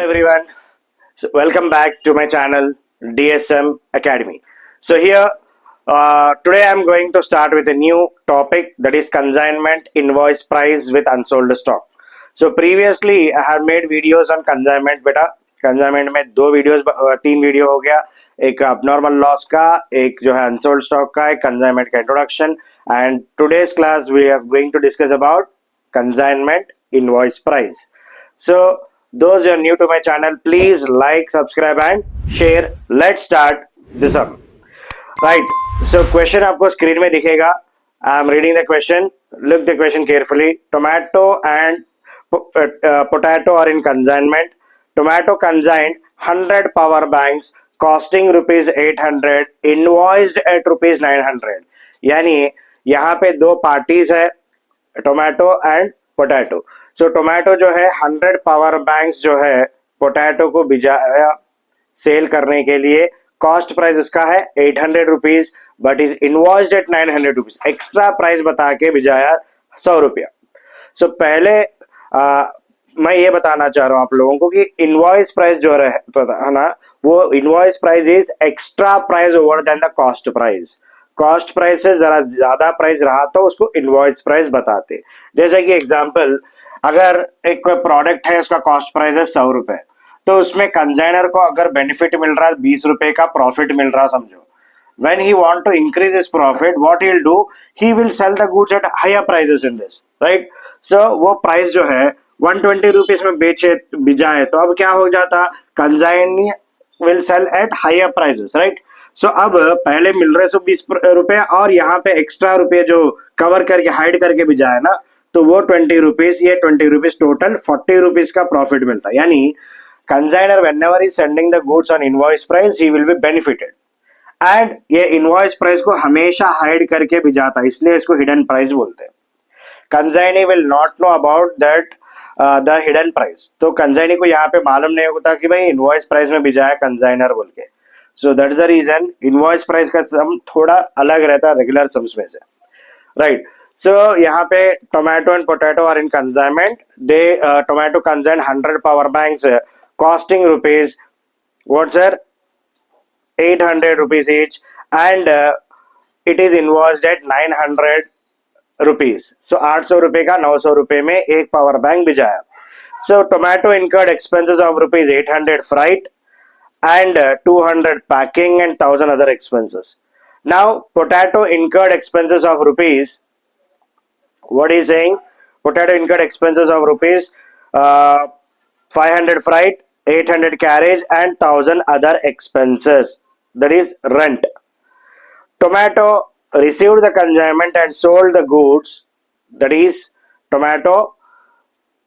everyone. So welcome back to my channel DSM Academy. So here today I'm going to start with a new topic, that is consignment invoice price with unsold stock. So previously I have made videos on consignment. बेटा consignment में दो videos तीन video हो गया, एक abnormal loss का, एक जो है unsold stock का, एक consignment का introduction, and today's class we are going to discuss about consignment invoice price. So those who are new to my channel, please like, subscribe and share. Let's start this up. Right. So question आपको screen में दिखेगा. I am reading the question. Look the question carefully. Tomato and potato are in consignment. Tomato consigned 100 power banks costing rupees 800, invoiced at rupees 900. यानी यहाँ पे दो parties है, tomato and potato. So tomato जो है 100 power banks जो है potato को भिजाया सेल करने के लिए. कॉस्ट प्राइस उसका है 800 rupees, but is invoiced at 900 rupees. Extra price बता के भिजाया 100 रुपया. सो पहले मैं ये बताना चाह रहा हूँ आप लोगों को कि इनवॉइस प्राइस जो है ना, वो invoice price is extra price over then the cost price. Cost price से जरा ज्यादा प्राइस रहा तो उसको इनवॉइस प्राइस बताते. जैसे कि एग्जांपल, अगर एक कोई प्रोडक्ट है उसका कॉस्ट प्राइस है 100 रुपए, तो उसमें कंसाइनर को अगर बेनिफिट मिल रहा है 20 रुपए का प्रॉफिट मिल रहा समझो. when he want to increase his profit, what he'll do, he will sell the goods at higher prices in this, right? So वो प्राइस जो है 120 रुपीज में बिजाए तो अब क्या हो जाता, consignee will sell at higher prices, right? सो अब पहले मिल रहे 120 रुपए और यहाँ पे एक्स्ट्रा रुपए जो कवर करके हाइड करके भी जाए ना, तो वो 20 रुपीज, ये 20 रुपीज, टोटल 40 रुपीज का प्रॉफिट मिलता है. यानी consignor whenever he sending the goods on invoice price, he will be benefited. And ये इनवॉइस प्राइस को हमेशा हाइड करके भी जाता है, इसलिए इसको हिडन प्राइस बोलते हैं. Consignee will not know about that the hidden price. तो कंसाइनी को यहाँ पे मालूम नहीं होता कि भाई इनवॉइस प्राइस में भी जाए कंसाइनर बोल के. So that is the reason invoice price का सम थोड़ा अलग रहता है रेगुलर सम्स में से, राइट? सो यहाँ पे tomato and potato are in consignment. They tomato consign 100 power banks costing rupees what sir 800 rupees each, and it is invoiced at 900 rupees. So 800 रुपए का 900 रुपए में एक पावर बैंक भिजाया. So tomato incurred expenses of rupees 800 freight and 200 packing and 1000 other expenses. Now potato incurred expenses of rupees, what is saying, potato incurred expenses of rupees 500 freight, 800 carriage and 1000 other expenses, that is rent. Tomato received the consignment and sold the goods, that is tomato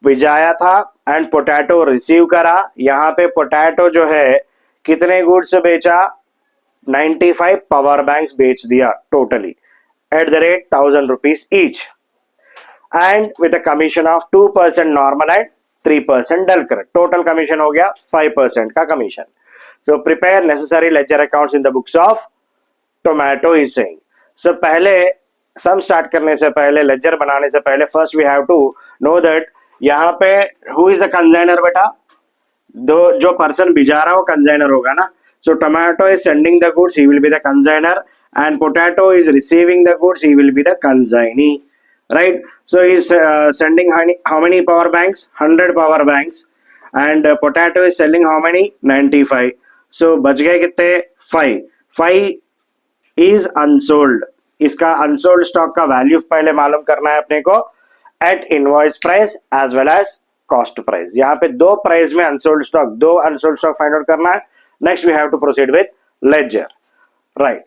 भिजाया था and potato receive करा. यहाँ पे potato जो है कितने goods से बेचा, 95 power banks बेच दिया totally at the rate 1000 rupees each, and with a commission of 2% normal and 3% dull credit. Total commission हो गया 5% का commission. So prepare necessary ledger accounts in the books of tomato is saying. So पहले sum start करने से पहले, ledger बनाने से पहले, first we have to know that यहाँ पे who is the consignor बेटा, दो जो person भिजा रहा है वो consignor होगा ना. So tomato is sending the goods, he will be the consignor, and potato is receiving the goods, he will be the consignee, right? So he is sending how many power banks, 100 power banks, and potato is selling how many, 95. सो बच गए कितने, 5 is unsold. इसका unsold stock का value पहले मालूम करना है अपने को at invoice price as well as cost price. यहाँ पे दो प्राइस में अनसोल्ड स्टॉक फाइंड आउट करना है. Next we have to proceed with ledger, right?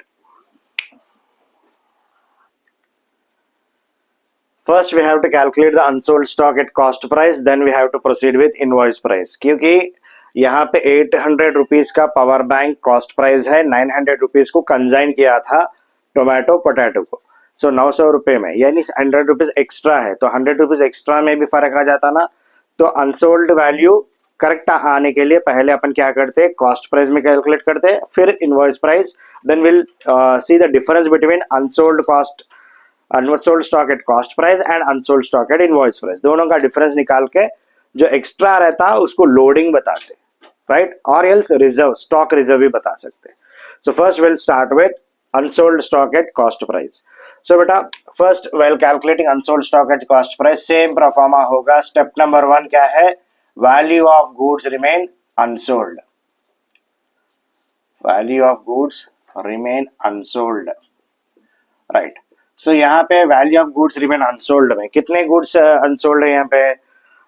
First we have to calculate the unsold stock at cost price, then we have to proceed with invoice price. क्योंकि यहाँ पे 800 rupees का power bank cost price है, 900 rupees को consign किया था tomato potato को. सो 900 रुपए में, यानी 100 रुपीज एक्स्ट्रा है, तो 100 रुपीज एक्स्ट्रा में भी फर्क आ जाता ना. तो अनसोल्ड वैल्यू करेक्ट आने के लिए पहले अपन क्या करते, कॉस्ट प्राइस में कैलकुलेट करते, फिर invoice price, then will see the difference between unsold stock at cost price and unsold stock at invoice price. दोनों का डिफरेंस निकाल के जो एक्स्ट्रा रहता है उसको लोडिंग बताते, राइट, और एल्स रिजर्व, स्टॉक रिजर्व भी बता सकते हैं. So first will start with unsold stock at cost price. So बेटा first we'll calculating unsold stock at cost price same proforma होगा. स्टेप नंबर 1 क्या है? Value of goods remain unsold. Value of goods remain unsold, right. So यहाँ पे value of goods remain unsold में कितने goods unsold है? यहाँ पे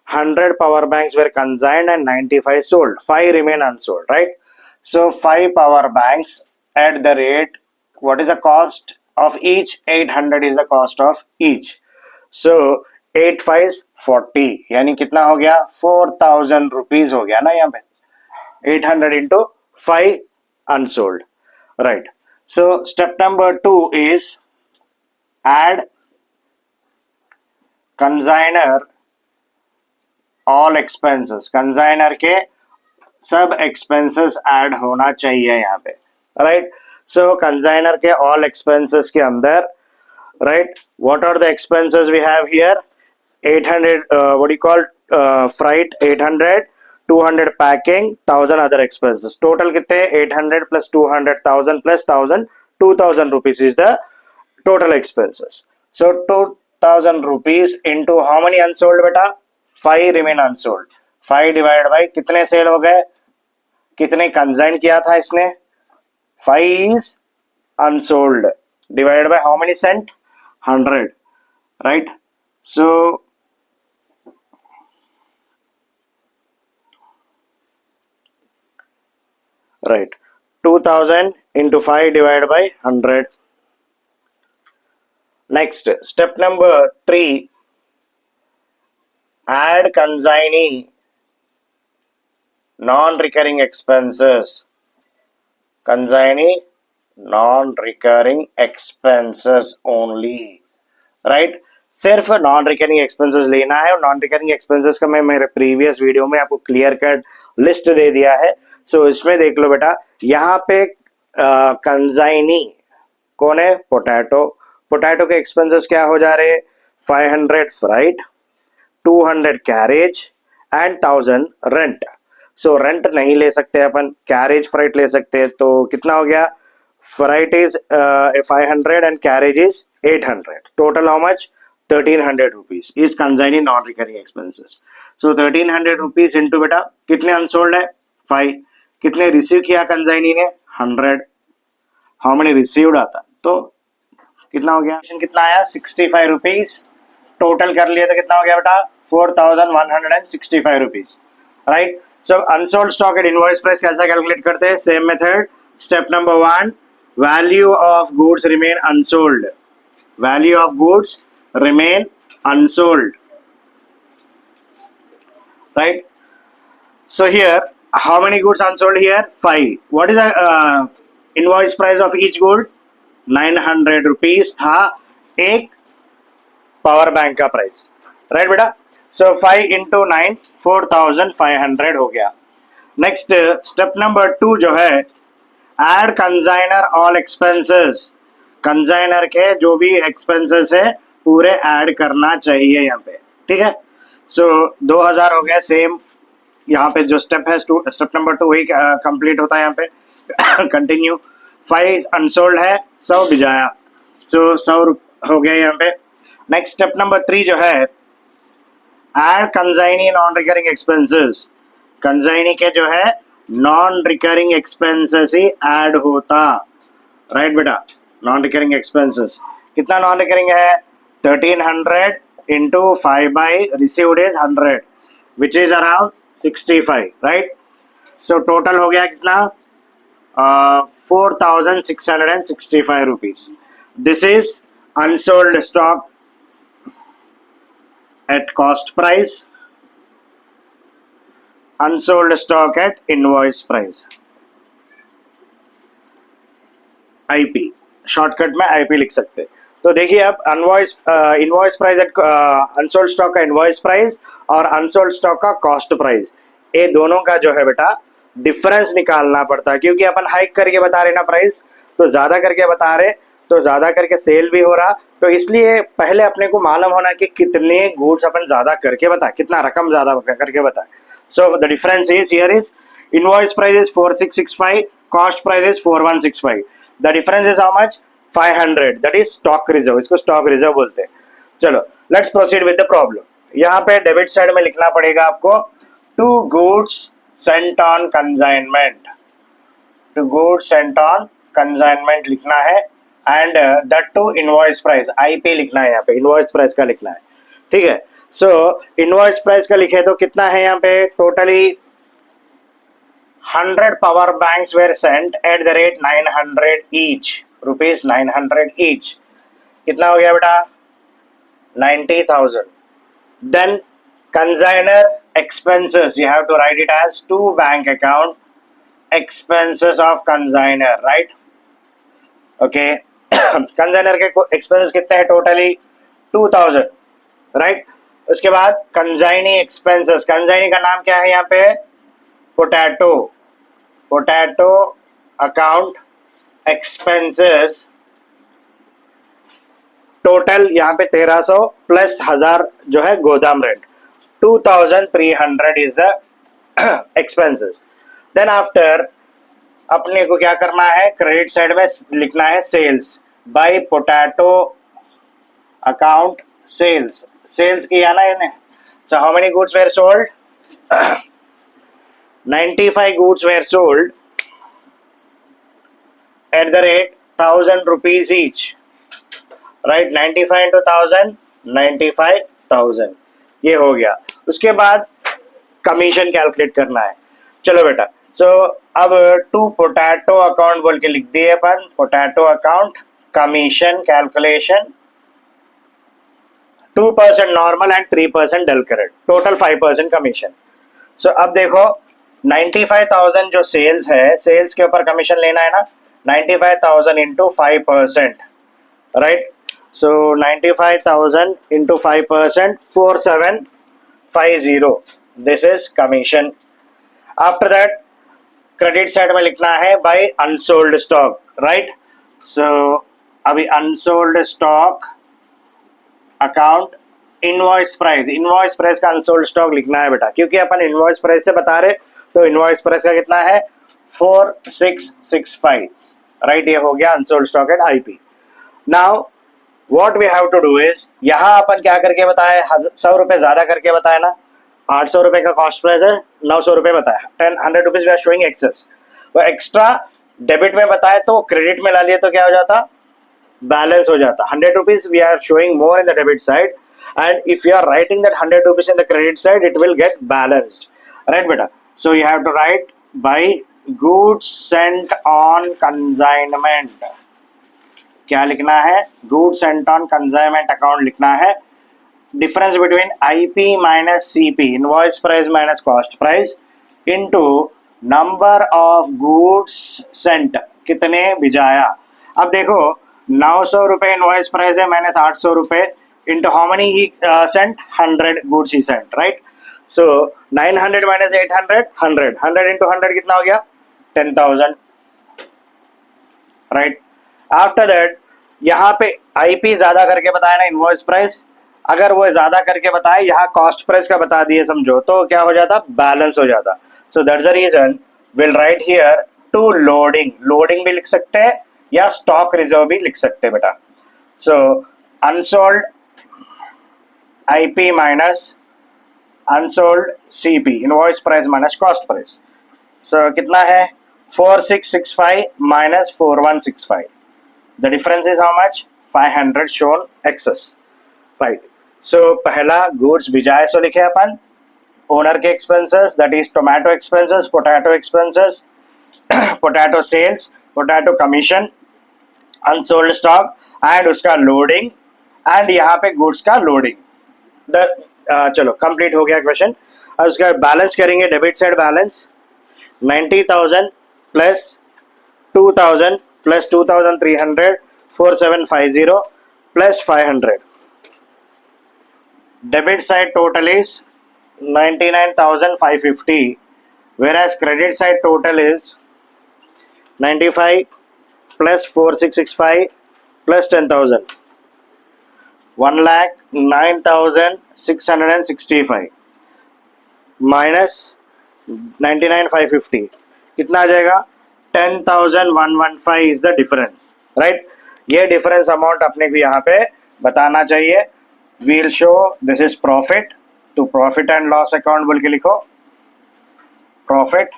100 power banks were consigned and 95 sold. 5 remain unsold, right? So 5 power banks at the rate, what is the cost of each? 800 is the cost of each. So 8 5 40, यानी कितना हो गया? 4000 rupees हो गया ना यहाँ पे. 800 into 5 unsold, right? So step number 2 is add consignor all expenses. Consignor के सब एक्सपेंसेस ऐड होना चाहिए यहाँ पे, राइट. सो कंसाइनर के ऑल एक्सपेंसेस के अंदर, right, what are the expenses we have here? 800 what you call freight, 800, 200 packing, 1000 other expenses. Total कितने? 800 plus 200, 1000 plus 1000, 2000 rupees is the total expenses. So 2000 rupees into how many unsold बेटा? 5 remain unsold. 5 divide by कितने sale हो गए? कितने consign किया था इसने? 5 is unsold divide by how many sent? 100, right. So right, 2000 into 5 divided by 100. Next, step number 3, add consignee non-recurring expenses. Consignee non-recurring expenses only, right? सिर्फ non recurring expenses लेना है. और नॉन रिकरिंग एक्सपेंसेस का मैं मेरे previous video में आपको clear cut list दे दिया है. सो इसमें देख लो बेटा, यहाँ पे कंसाइनी कौन है? पोटैटो. पोटैटो के एक्सपेंसेस क्या हो जा रहे? 500 freight, 200 carriage and 1000 rent. So rent नहीं ले सकते अपन, कैरेज फ्राइट ले सकते हैं. तो कितना हो गया? Freight is 500 and carriage is 800. Total how much? 1300 rupees is consignee non recurring expenses. So 1300 rupees into बेटा कितने अनसोल्ड है? 5. कितने रिसीव किया कंसाइनी ने? 100. हाउ मेनी रिसीव्ड आता? तो कितना हो गया? कितना आया? 65 रुपीज. टोटल कर लिया तो कितना हो गया बेटा? 4165 rupees, right. So unsold stock at invoice price कैसा कैलकुलेट करते हैं? Same method. Step number 1, value of goods remain unsold. Value of goods remain unsold, right? So here how many goods unsold here? 5. What is the invoice price of each good? 900 rupees था एक power bank का price, right बेटा. सो 5 into 9 4500 हो गया. Next step number 2 जो है, add consignor all expenses. Consignor के जो भी एक्सपेंसेस है पूरे ऐड करना चाहिए यहाँ पे, ठीक है. सो 2000 हो गया. सेम यहाँ पे जो स्टेप है, स्टेप नंबर 2 वही कंप्लीट होता है यहाँ पे. कंटिन्यू. 5 अनसोल्ड है, 100 भिजाया. सो 100 हो गया यहाँ पे. नेक्स्ट स्टेप नंबर 3 जो है, add consignee non recurring expenses. Consignee के जो है नॉन रिकरिंग एक्सपेंसेस ही ऐड होता, राइट बेटा. नॉन रिकरिंग एक्सपेंसेस कितना नॉन रिकरिंग है? 1300 into 5 by received is 100, which is around 65, right? So total हो गया कितना? 4665 rupees. This is unsold stock at cost price, unsold stock at invoice price. IP shortcut में IP लिख सकते हैं. तो देखिए अब invoice price at unsold stock का इनवॉइस प्राइस और अनसोल्ड स्टॉक का कॉस्ट प्राइस, ये दोनों का जो है बेटा डिफरेंस निकालना पड़ता है. क्योंकि अपन हाइक करके बता रहे ना प्राइस, तो ज्यादा करके बता रहे, तो ज्यादा करके सेल भी हो रहा. तो इसलिए पहले अपने को मालूम होना कि कितने गुड्स अपन ज्यादा करके बताए, कितना रकम ज्यादा करके बताए. So the difference is here is Invoice price is 4665, cost price is 4165. The difference is how much? 500. That is stock reserve. इसको stock reserve बोलते हैं. चलो, let's proceed with the problem. यहाँ पे डेबिट साइड में लिखना पड़ेगा आपको to goods sent on consignment. To goods sent on consignment लिखना है and that to invoice price. IP लिखना है यहाँ पे, इनवॉइस प्राइस का लिखना है. ठीक है. सो इनवॉइस प्राइस का लिखे तो कितना है यहाँ पे? Totally 100 power banks were sent at the rate 900 each, rupees 900 each. कितना हो गया बेटा? 90,000. Then consigner expenses, you have to write it as to bank account expenses of consigner, right? Okay. consigner के expenses कितने हैं? Totally 2000, right? उसके बाद consignee expenses. consignee का नाम क्या है यहाँ पे? Potato account expenses. टोटल यहाँ पे 1300 प्लस 1000 जो है गोदाम rent. 2300 is the expenses. Then after अपने को क्या करना है? क्रेडिट साइड में लिखना है sales by potato account sales. Sales किया ना इन्हें. So how many goods were sold? 95 goods were sold at the rate 1000 rupees each, right? 95 into 1000, 95,000. ये हो गया. उसके बाद कमीशन कैलकुलेट करना है. चलो बेटा. सो अब टू पोटैटो अकाउंट बोल के लिख दिए अपन. Potato account commission calculation 2% normal and 3% dull correct. Total 5% commission. So अब देखो 95,000 जो सेल्स है, सेल्स के ऊपर कमीशन लेना है ना. 95,000 into 5%, right? So 95,000 into 5%, 4750. This is commission. After that credit side में लिखना है बाय अनसोल्ड स्टॉक, राइट? सो अभी unsold stock account invoice price. Invoice price का अनसोल्ड स्टॉक लिखना है बेटा, क्योंकि अपन इनवॉइस प्राइस से बता रहे. तो इनवॉइस प्राइस का कितना है? 4665, राइट? ये हो गया unsold stock at IP. Now what we have to do is, यहां अपन क्या करके बताए? 100 रुपए ज्यादा करके बताया ना. 800 रुपए का कॉस्ट प्राइस है, 900 रुपए बताया. 100 rupees we are showing excess. वो एक्स्ट्रा डेबिट में बताए तो क्रेडिट में ला लिए तो क्या हो जाता? बैलेंस हो जाता. 100 rupees we are showing more in the debit side, and if you are writing that 100 rupees in the credit side, it will get balanced, right beta? So you have to write by goods sent on consignment. क्या लिखना है? goods sent on consignment account लिखना है. difference between IP minus CP, invoice price minus cost price, into number of goods sent, कितने भिजाया. अब देखो 900 रुपए invoice price है माइनस 800 रुपए into how many he sent? 100 goods he sent, right? So 900 minus 800, 100 into 100 कितना हो गया? 10,000, राइट? आफ्टर दैट यहाँ पे आईपी ज्यादा करके बताया ना इनवॉइस प्राइस. अगर वो ज्यादा करके बताए, यहाँ कॉस्ट प्राइस का बता दिए समझो, तो क्या हो जाता? बैलेंस हो जाता. So that's the reason will write here to loading. Loading भी लिख सकते हैं या स्टॉक रिजर्व भी लिख सकते हैं बेटा. So unsold IP minus unsold CP, invoice price minus cost price. So कितना है? 4665 minus 4165. The difference is how much? 500 shown excess, right? So पहला गुड्स भिजाए सो लिखे अपन. ओनर के expenses that is tomato expenses, potato expenses, potato sales, potato commission, unsold stock and उसका loading, and यहाँ पे गुड्स का लोडिंग. चलो कंप्लीट हो गया क्वेश्चन. अब उसका बैलेंस करेंगे. Debit side balance 90,000 plus 2000 plus 2300, 4750 plus 500. Debit side total is 99,550, whereas credit side total is 95 plus 4665 plus 10,000, 1,09,665 minus 99,550 कितना आ जाएगा? 10,115 इज द डिफरेंस, राइट? ये डिफरेंस अमाउंट अपने को यहाँ पे बताना चाहिए. We'll show this is profit, तो प्रॉफिट एंड लॉस अकाउंट बोल के लिखो profit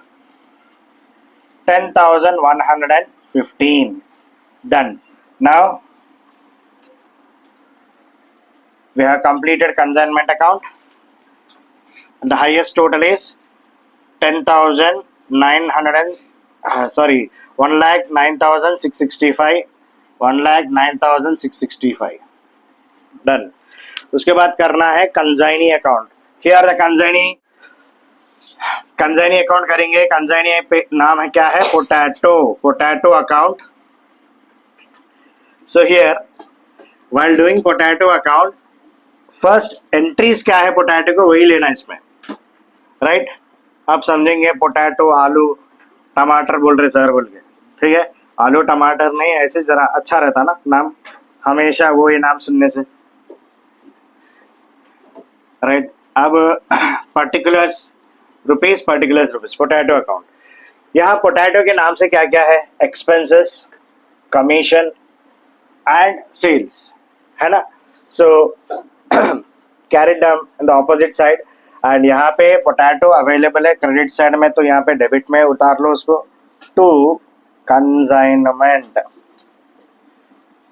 10,115. Done. Now we have completed consignment account. The highest total is 1,09,665. 1,09,665. Done. उसके बाद करना है consignee account. Here the consignee account करेंगे. कंसाइनी पे नाम है क्या है? Potato account. So here while doing potato account, first entries क्या है पोटैटो को वही लेना इसमें, राइट? आप समझेंगे पोटैटो आलू टमाटर बोल रहे सर बोल के, ठीक है? आलू टमाटर नहीं, ऐसे जरा अच्छा रहता ना नाम, हमेशा वो ये नाम सुनने से, राइट? अब पर्टिकुलर्स रुपीज पोटैटो अकाउंट. यहाँ पोटैटो के नाम से क्या क्या है? एक्सपेंसेस, कमीशन एंड सेल्स, है ना? So carried down in the opposite side. And यहाँ पे पोटैटो अवेलेबल है क्रेडिट साइड में, तो यहाँ पे डेबिट में उतार लो उसको. To consignment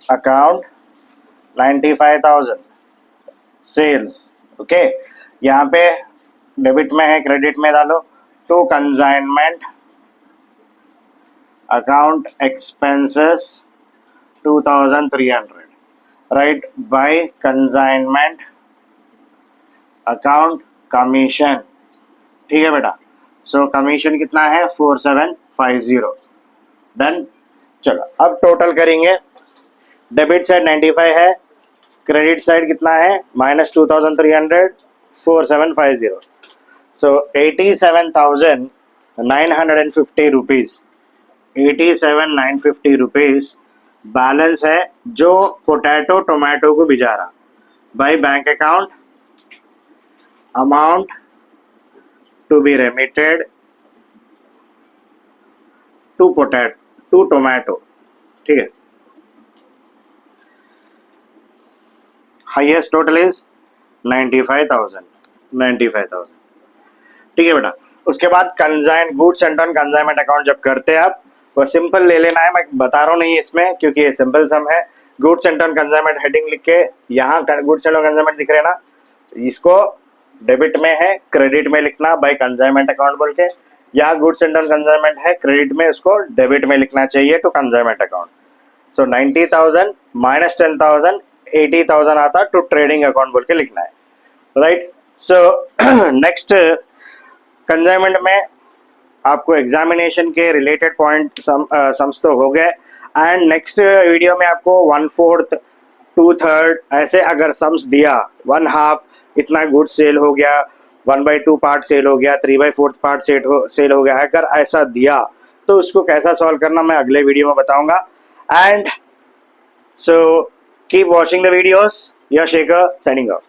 account 95,000 sales. Okay, यहाँ पे डेबिट में है, क्रेडिट में डालो. To consignment account expenses 2,300, right? By consignment account commission. ठीक है बेटा. सो कमीशन कितना है? 4750. डन. चलो अब टोटल करेंगे. डेबिट साइड 95 है, क्रेडिट साइड कितना है? -2,300, 4750. सो 87,950 रुपीज. 87,950 रुपीज बैलेंस है जो पोटैटो टोमेटो को भिजा रहा. By bank account amount to be remitted to tomato. ठीक है. Highest total is 95,000. ठीक है बेटा. उसके बाद consign goods and on consignment account जब करते हैं आप, वो सिंपल ले लेना है. मैं बता रहा हूँ नहीं इसमें, क्योंकि ये सिंपल सम है. Goods and on consignment heading लिख के यहाँ गुड्स एंड ऑन कंसाइनमेंट दिख रहे हैं ना, इसको डेबिट में है, क्रेडिट में लिखना बाय कंसाइनमेंट अकाउंट बोल के. यहाँ गुड्स एंड ऑन कंसाइनमेंट है क्रेडिट में, उसको डेबिट में लिखना चाहिए to consignment account. So 90,000 minus 10,000 80,000 आता टू ट्रेडिंग अकाउंट बोल के लिखना है, राइट? सो नेक्स्ट कंसाइनमेंट में आपको एग्जामिनेशन के रिलेटेड पॉइंट सम्स तो हो गए. एंड नेक्स्ट वीडियो में आपको 1/4 2/3 ऐसे अगर सम्स दिया, 1/2 इतना गुड सेल हो गया, 1/2 पार्ट सेल हो गया, 3/4 पार्ट सेल हो गया, अगर ऐसा दिया तो उसको कैसा सॉल्व करना मैं अगले वीडियो में बताऊंगा. And so keep watching the videos. Yash Shekhar signing off.